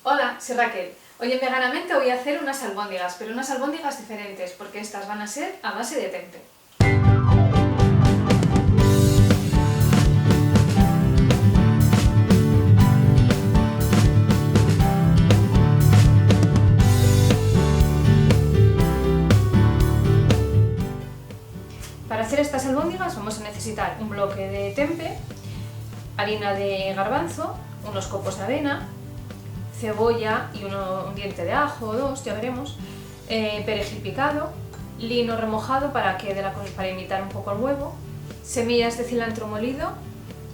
Hola, soy Raquel. Hoy en Veganamente voy a hacer unas albóndigas, pero unas albóndigas diferentes, porque estas van a ser a base de tempe. Para hacer estas albóndigas vamos a necesitar un bloque de tempe, harina de garbanzo, unos copos de avena, cebolla y un diente de ajo o dos, ya veremos, perejil picado, lino remojado para imitar un poco el huevo, semillas de cilantro molido,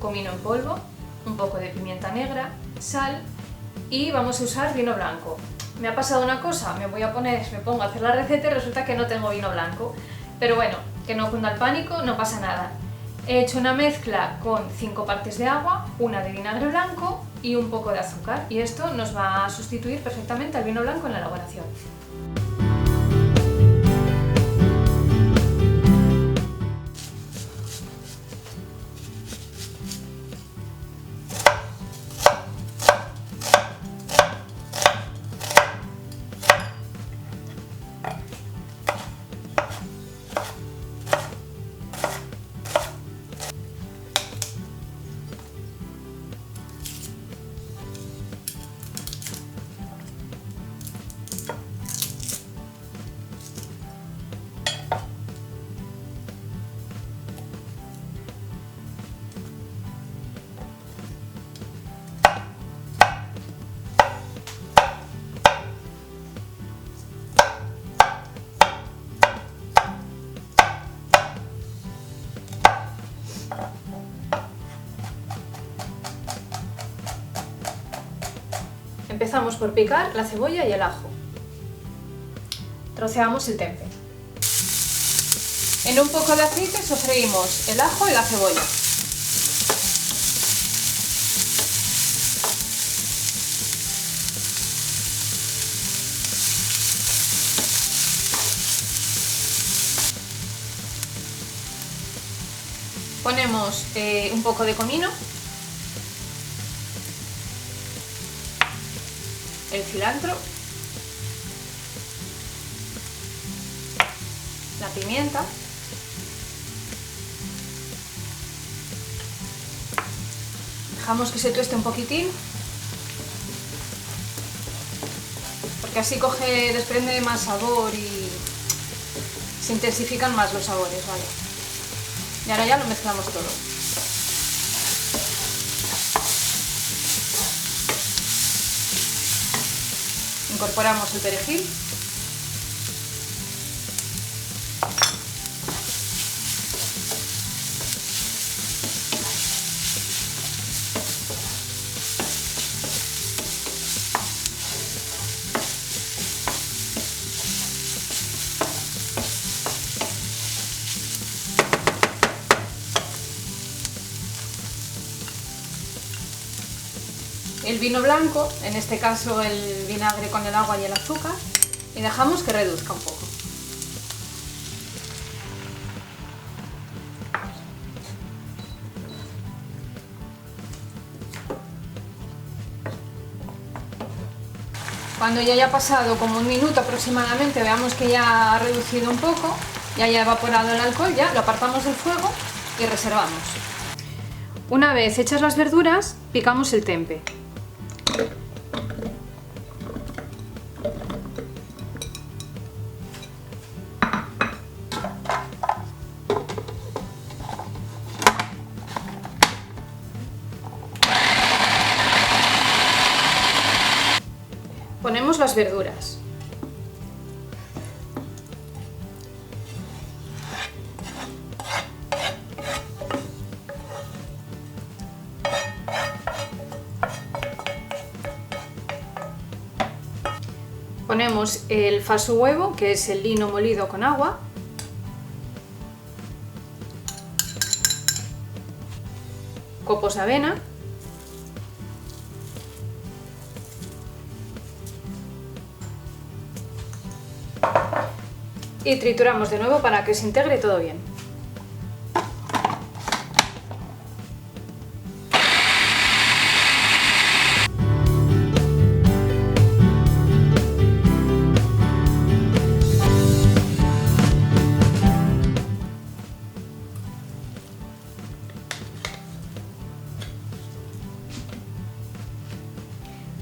comino en polvo, un poco de pimienta negra, sal y vamos a usar vino blanco. Me ha pasado una cosa, me pongo a hacer la receta y resulta que no tengo vino blanco, pero bueno, que no cunda el pánico, no pasa nada. He hecho una mezcla con 5 partes de agua, una de vinagre blanco y un poco de azúcar, y esto nos va a sustituir perfectamente al vino blanco en la elaboración. Empezamos por picar la cebolla y el ajo. Troceamos el tempe. En un poco de aceite sofreímos el ajo y la cebolla. Ponemos un poco de comino, el cilantro, la pimienta, dejamos que se tueste un poquitín, porque así desprende más sabor y se intensifican más los sabores, ¿vale? Y ahora ya lo mezclamos todo. Incorporamos el perejil, el vino blanco, en este caso el vinagre con el agua y el azúcar, y dejamos que reduzca un poco. Cuando ya haya pasado como un minuto aproximadamente, veamos que ya ha reducido un poco, ya haya evaporado el alcohol, ya lo apartamos del fuego y reservamos. Una vez hechas las verduras, picamos el tempe. Ponemos las verduras. Ponemos el falso huevo, que es el lino molido con agua. Copos de avena. Y trituramos de nuevo para que se integre todo bien.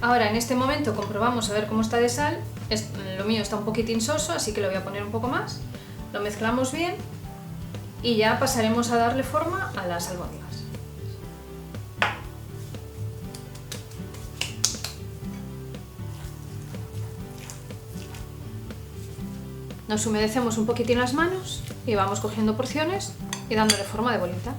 Ahora en este momento comprobamos a ver cómo está de sal. Lo mío está un poquitín soso, así que lo voy a poner un poco más. Lo mezclamos bien y ya pasaremos a darle forma a las albóndigas. Nos humedecemos un poquitín las manos y vamos cogiendo porciones y dándole forma de bolita.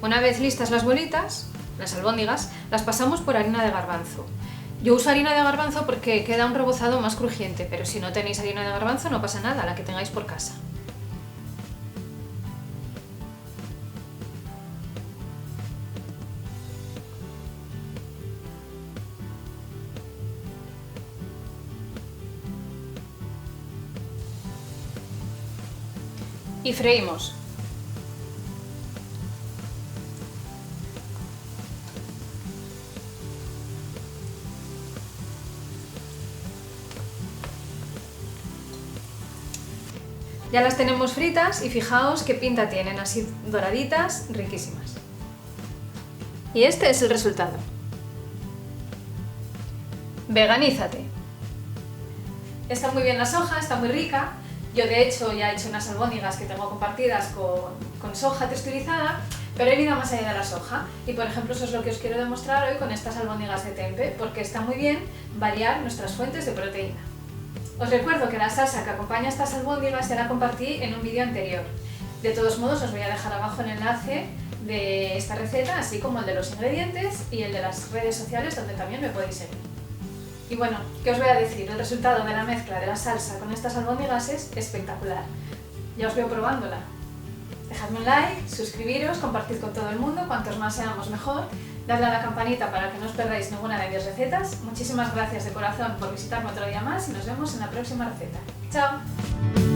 Una vez listas las bolitas, las albóndigas, las pasamos por harina de garbanzo. Yo uso harina de garbanzo porque queda un rebozado más crujiente, pero si no tenéis harina de garbanzo no pasa nada, la que tengáis por casa. Y freímos. Ya las tenemos fritas y fijaos qué pinta tienen, así doraditas, riquísimas. Y este es el resultado. Veganízate. Está muy bien la soja, está muy rica. Yo de hecho ya he hecho unas albóndigas que tengo compartidas con soja texturizada, pero he ido más allá de la soja. Y por ejemplo eso es lo que os quiero demostrar hoy con estas albóndigas de tempe, porque está muy bien variar nuestras fuentes de proteína. Os recuerdo que la salsa que acompaña estas albóndigas ya la compartí en un vídeo anterior. De todos modos os voy a dejar abajo el enlace de esta receta, así como el de los ingredientes y el de las redes sociales donde también me podéis seguir. Y bueno, ¿qué os voy a decir? El resultado de la mezcla de la salsa con estas albóndigas es espectacular. Ya os veo probándola. Dejadme un like, suscribiros, compartid con todo el mundo, cuantos más seamos mejor. Dadle a la campanita para que no os perdáis ninguna de mis recetas. Muchísimas gracias de corazón por visitarme otro día más y nos vemos en la próxima receta. ¡Chao!